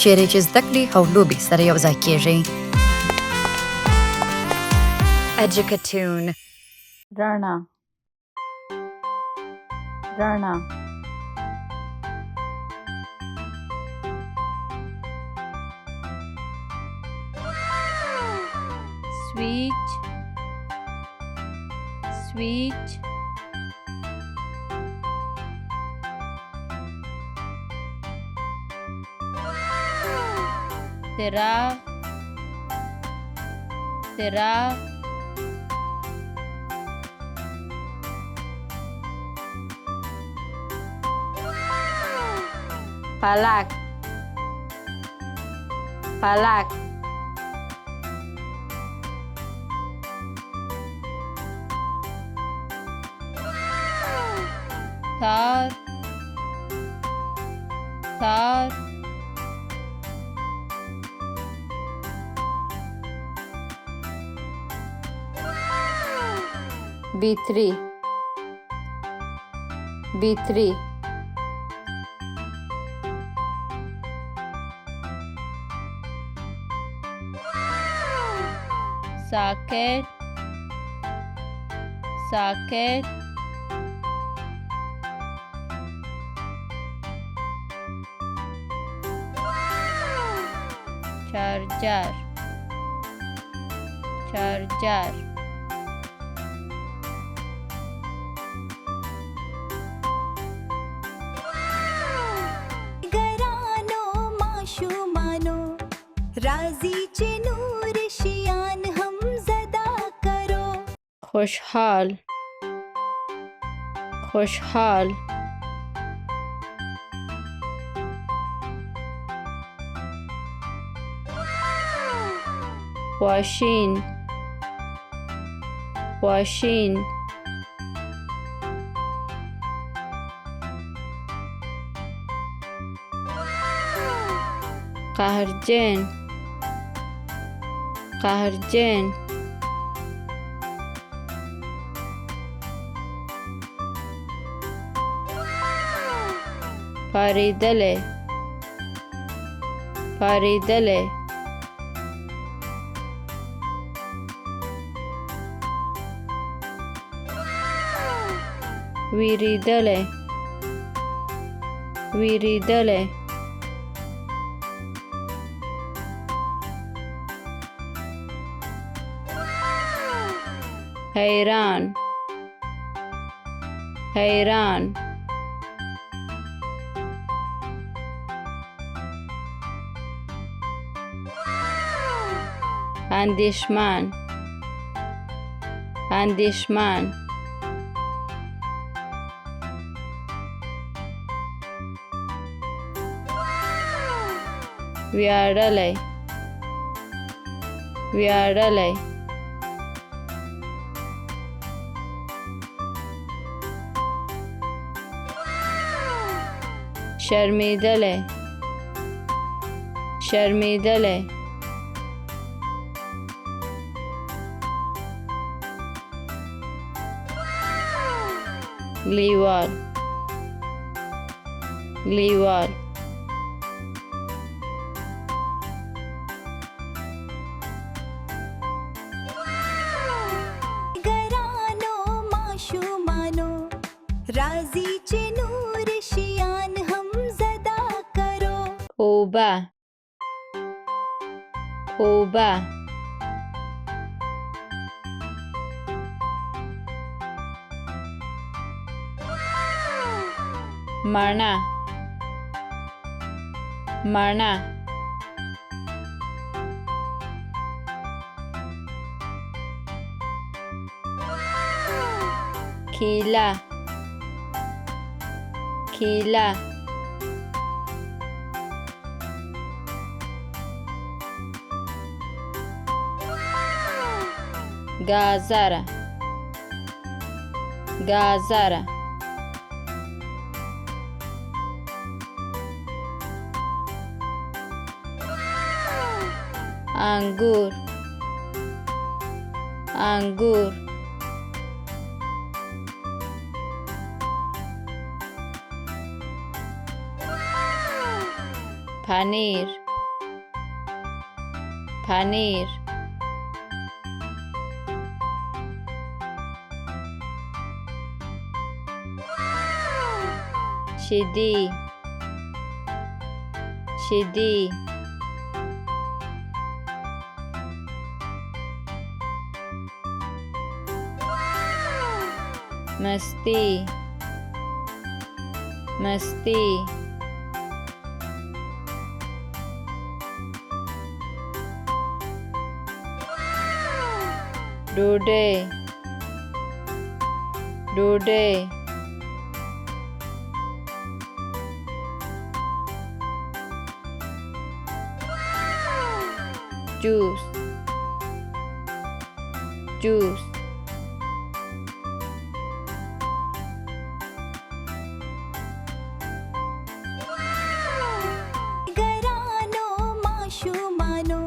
چیرې چې زده کړې او لوبې سره یوځای کیږي. Educatoon. رڼا رڼا سویچ سویچ څراغ څراغ پلک پلک تار تار بیتری بیتری ساکت ساکت چارجر چارجر ګرانو ماشومانو راځي چې نور شیان هم زده کرو. خوشحال خوشحال واشین واشین قهرجن قهرجن پاریدله پاریدله ویریدله ویریدله حیران حیران اندیشمن اندیشمن ویاړلی ویاړلی شرمیدلی شرمیدلی لیوال لیوال ګرانو ماشومانو راځي چې نور شیان هم زده کرو. اوبه اوبه مڼه مڼه کیله کیله گازره گازره انگور انگور پنیر پنیر شیدی شیدی مستی مستی ډوډۍ ډوډۍ جوس جوس ګرانو ماشومانو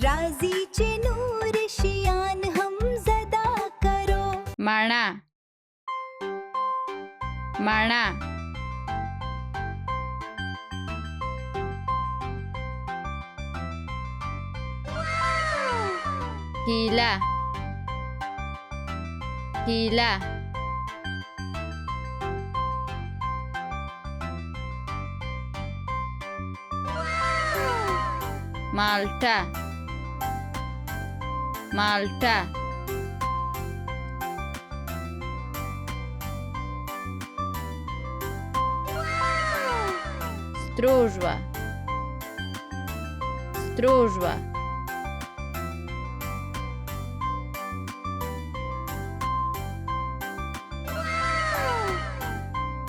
راځي چې نور شیان هم زده کرو مڼه مڼه هیله هیله مالټه مالټه stróżła stróżła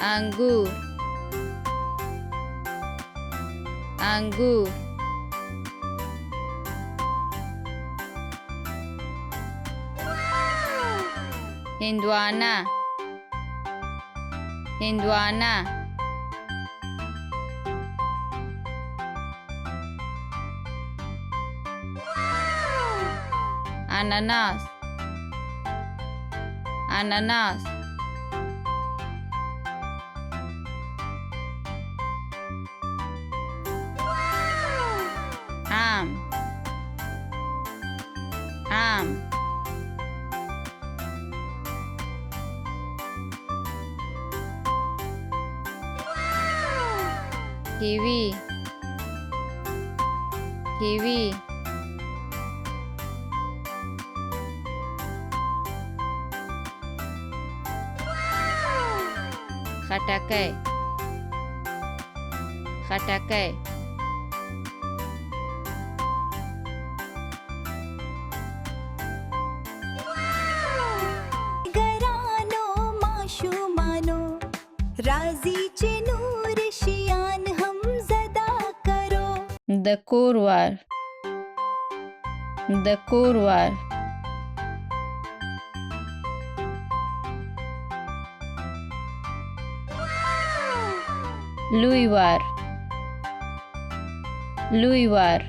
انگور انگور هندوانه هندوانه اناناس اناناس آم آم کیوی کیوی خټکی خټکی ګرانو ماشومانو راځي چې نور شیان هم زده کرو د کور وار د کور وار لوی وار لوی وار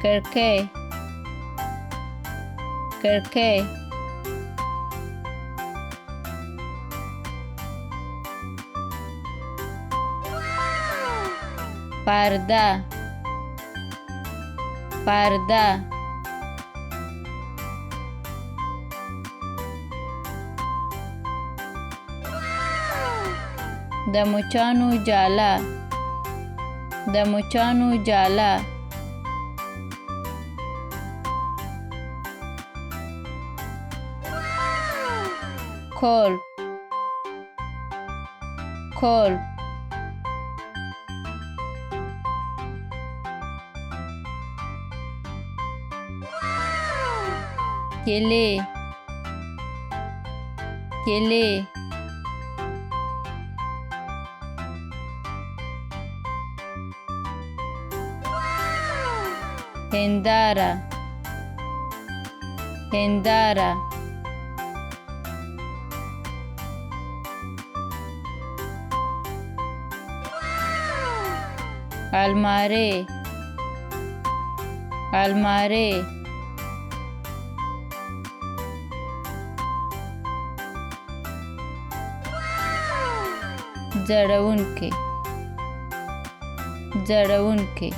کړکۍ کړکۍ پرده پرده د مچانو جاله د مچانو جاله کول کول کیلې کیلې هنداره هنداره الماری الماری زړوونکی زړوونکی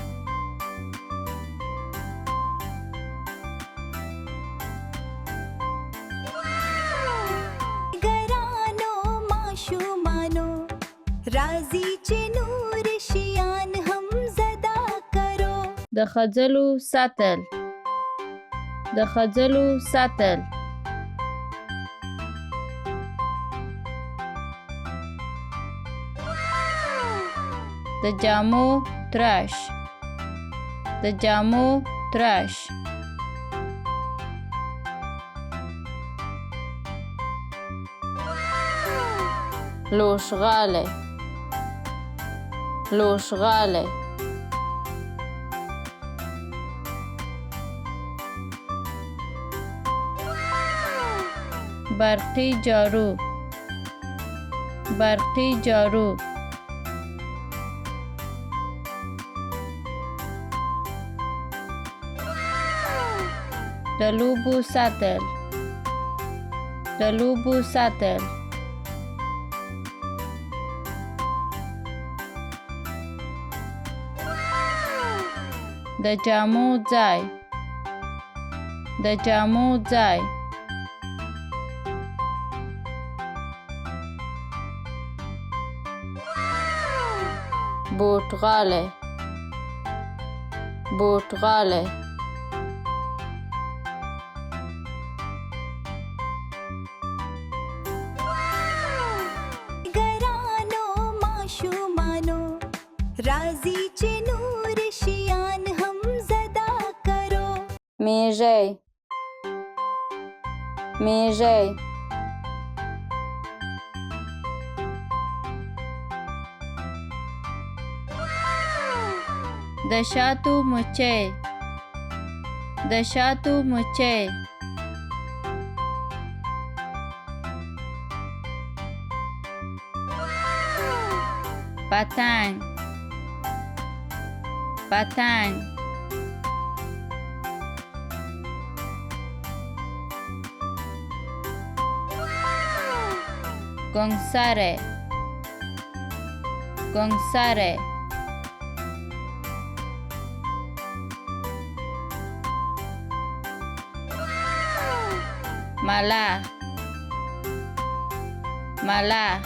ګرانو ماشومانو راځي چې نور شیان هم زده کرو د ښځلو ساتل د ښځلو ساتل د جامو ترش د جامو ترش لوشغاله لوشغاله برقی جارو برقی جارو د لوبو ساتل د لوبو ساتل د جامو ځای د جامو ځای بوټغاله بوټغاله ګرانو ماشومانو راځي چې نور شیان هم زده کرو میږی میږی د شاتو مچۍ د شاتو مچۍ پتنګ پتنګ گنگسره گنگسره ملخ ملخ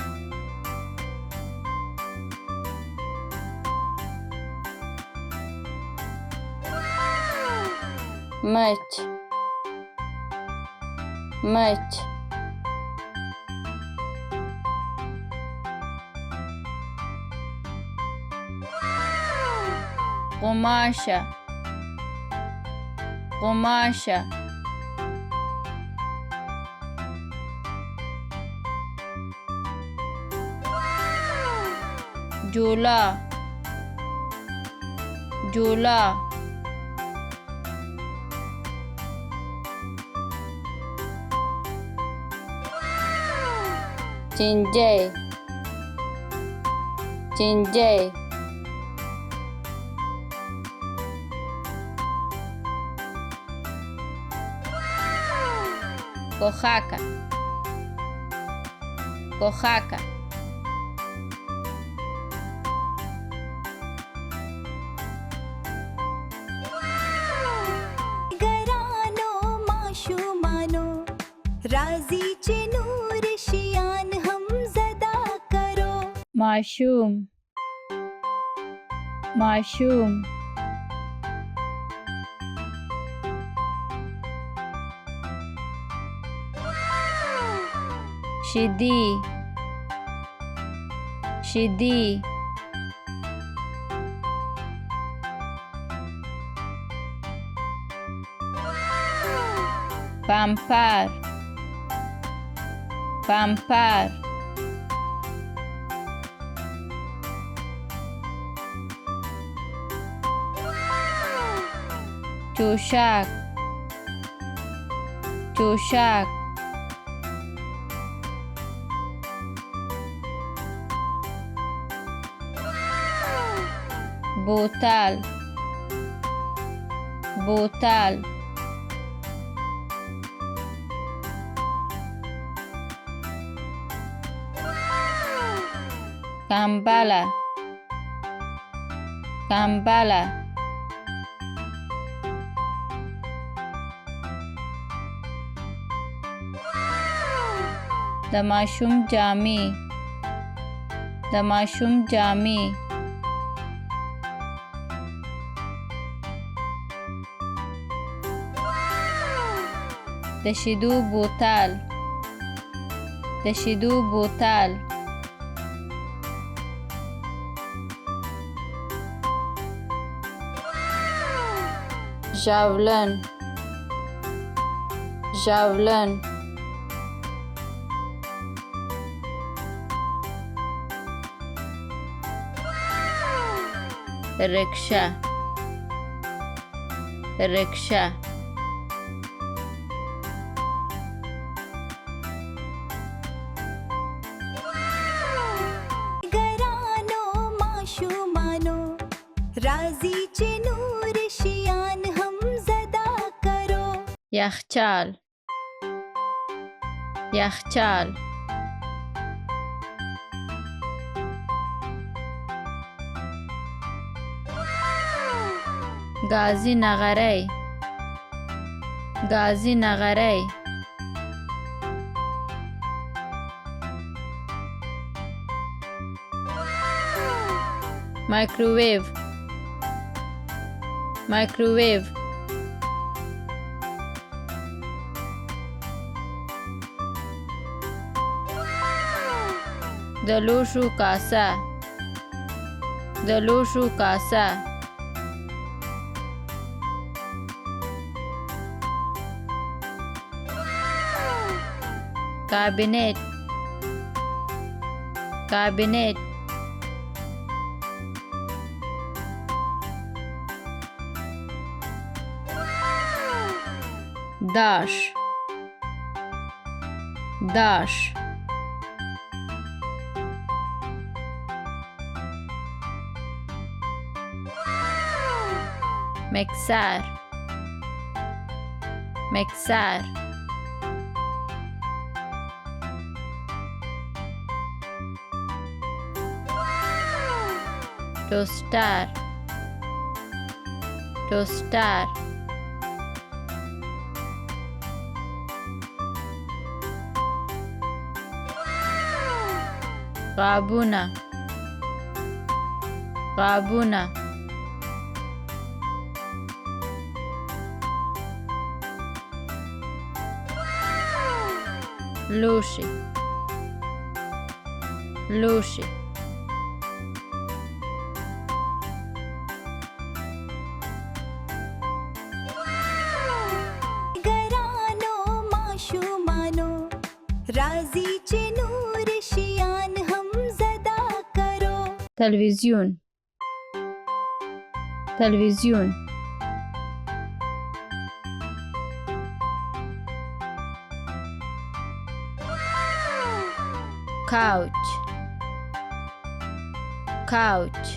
مچ مچ قماشه قماشه جولا جولا چنجي چنجي کوخاکه کوخاکه ګرانو ماشومانو راځي چې نور شیان هم زده کرو ماشوم ماشوم شیدی شیدی پامپر پامپر چوشک چوشک بوتل بوتل کمبله کمبله د ماشوم جامې د ماشوم جامې د شیدو بوتل د شیدو بوتل ژاولن ژاولن رکشه رکشه ګرانو ماشومانو راځي چې نور شیان هم زده کرو یخچال یخچال گازی نغری گازی نغری مایکروویو مایکروویو د لوښو کاسه د لوښو کاسه کابینت کابینت داش داش مکسر مکسر توستر توستر قابونه قابونه لوشي لوشي ګرانو ماشومانو راځي چې نور شیان هم زده کرو تلویزیون تلویزیون couch couch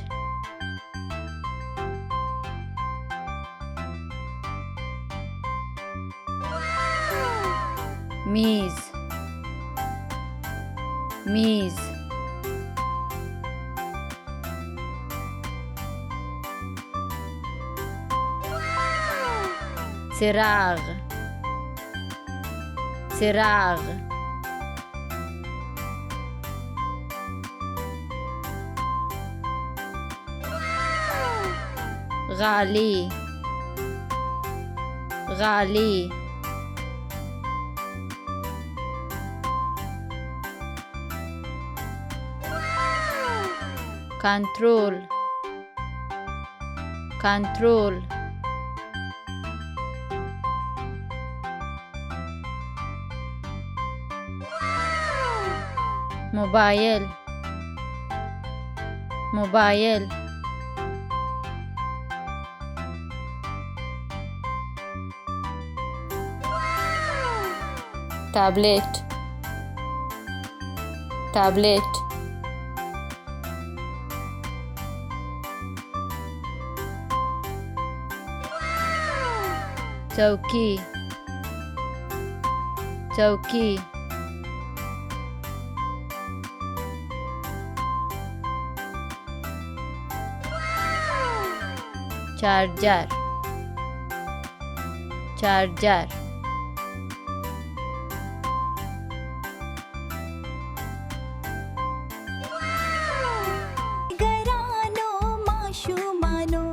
میز میز چراغ چراغ غالی غالی کنترل کنترل موبایل موبایل تابلت تابلت توکی توکی چارجر چارجر ګرانو ماشومانو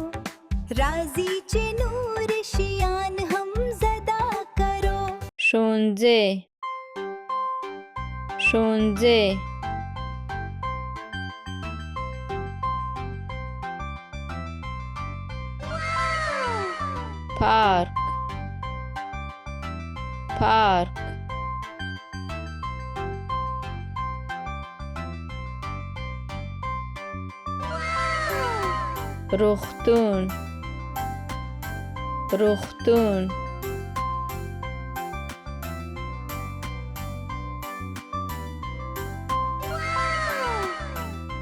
راځي چې نور شیان هم زده کرو ښوونځی ښوونځی پارک پارک روغتون روغتون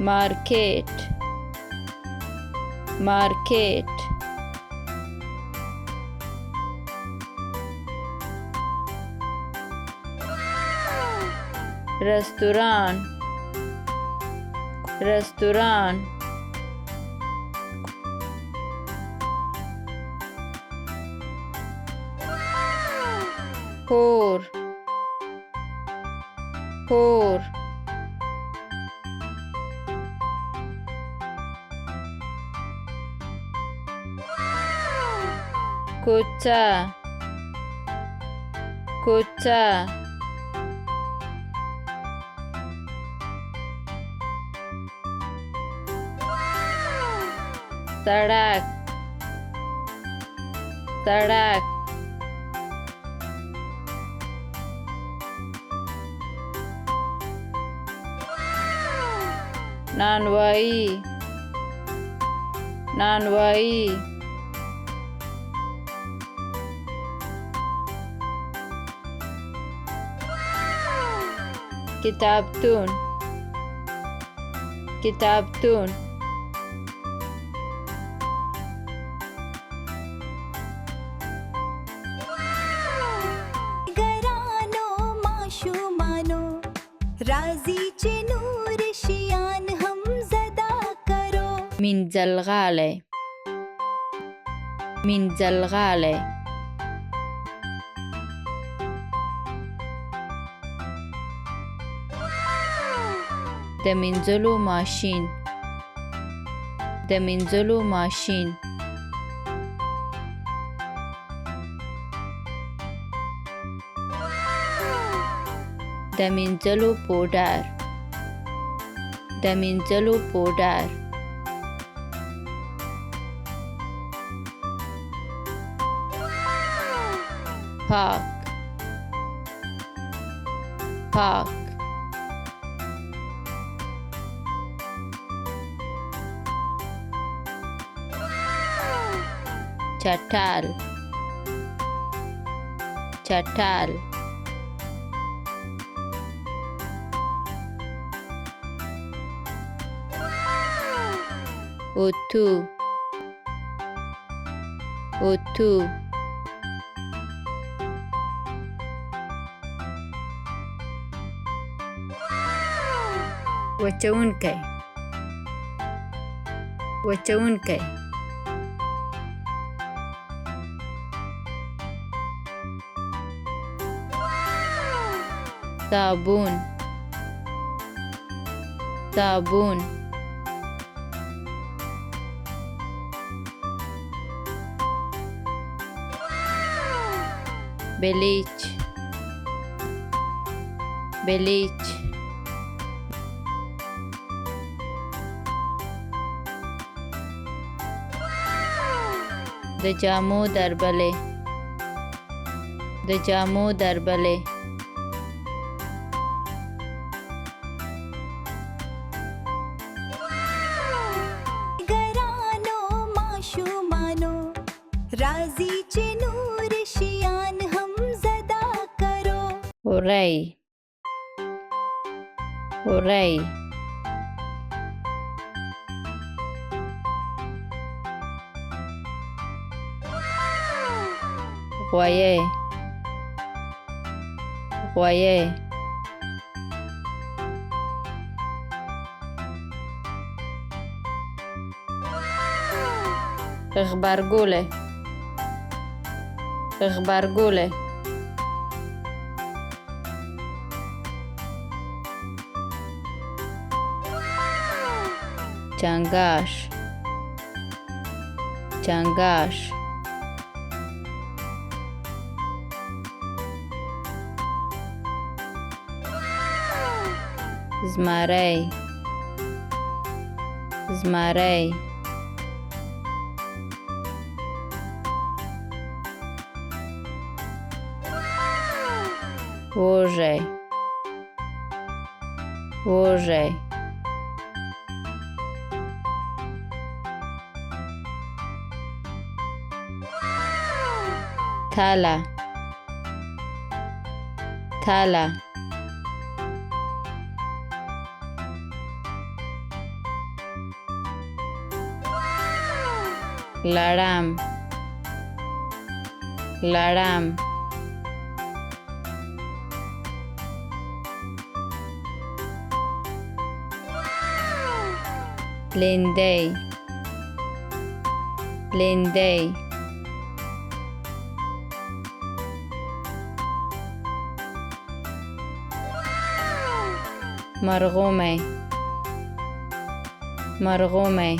مارکیت مارکیت رستوران رستوران کور کور کوڅه کوڅه سړک سړک نانوایی نانوایی کتابتون کتابتون ګرانو ماشومانو راځي چې نور شیان هم زده کرو مینځلغالی مینځلغالی د مینځلو ماشین د مینځلو ماشین د مینځلو پوډر د مینځلو پوډر پاک پاک چټل چټل اتو اتو وچونکی وچونکی صابون صابون بلیچ بلیچ د جامو دربلې د جامو دربلې ګرانو ماشومانو راځي چې نور شیان هم زده کرو هورۍ هورۍ غویی غویی غبرګولی غبرګولی چنگاش چنگاش زمری زمری وږی وږی تله تله لړم لړم لیندۍ لیندۍ مرغومی مرغومی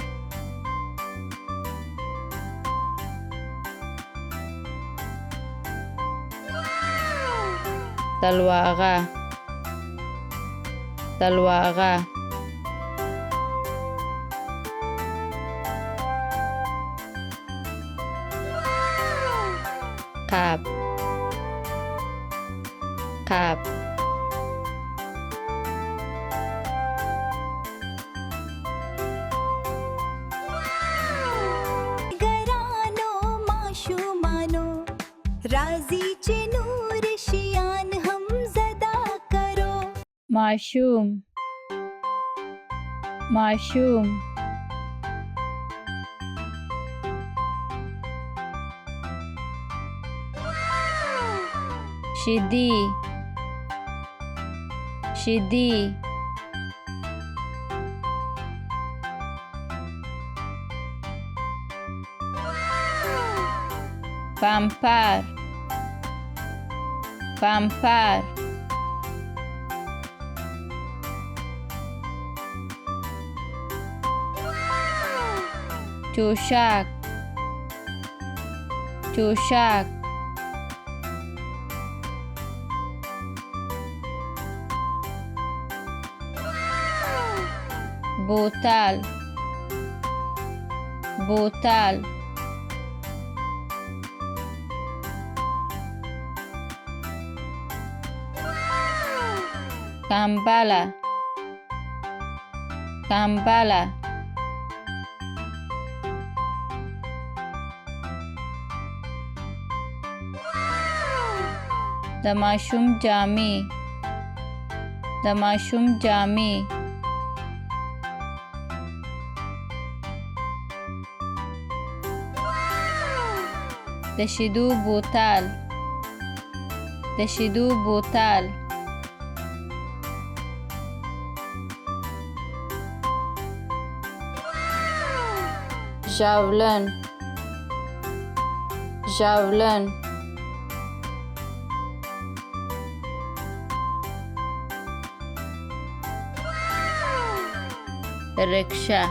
سلواغه سلواغه قاب قاب ګرانو ماشومانو راځي چې نور شیان هم زده کرو ماشوم ماشوم شیدی شیدی پمپر پمپر چوشک چوشک بوتل بوتل کمبله کمبله د ماشوم جامې د ماشوم جامې د شیدو بوتل د شیدو بوتل ژاولن ژاولن رکشه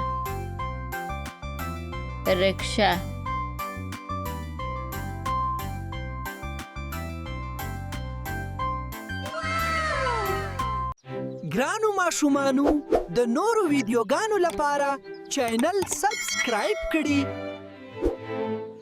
رکشه ګرانو ماشومانو د نورو ویډیوګانو لپاره چینل سبسکرایب کړئ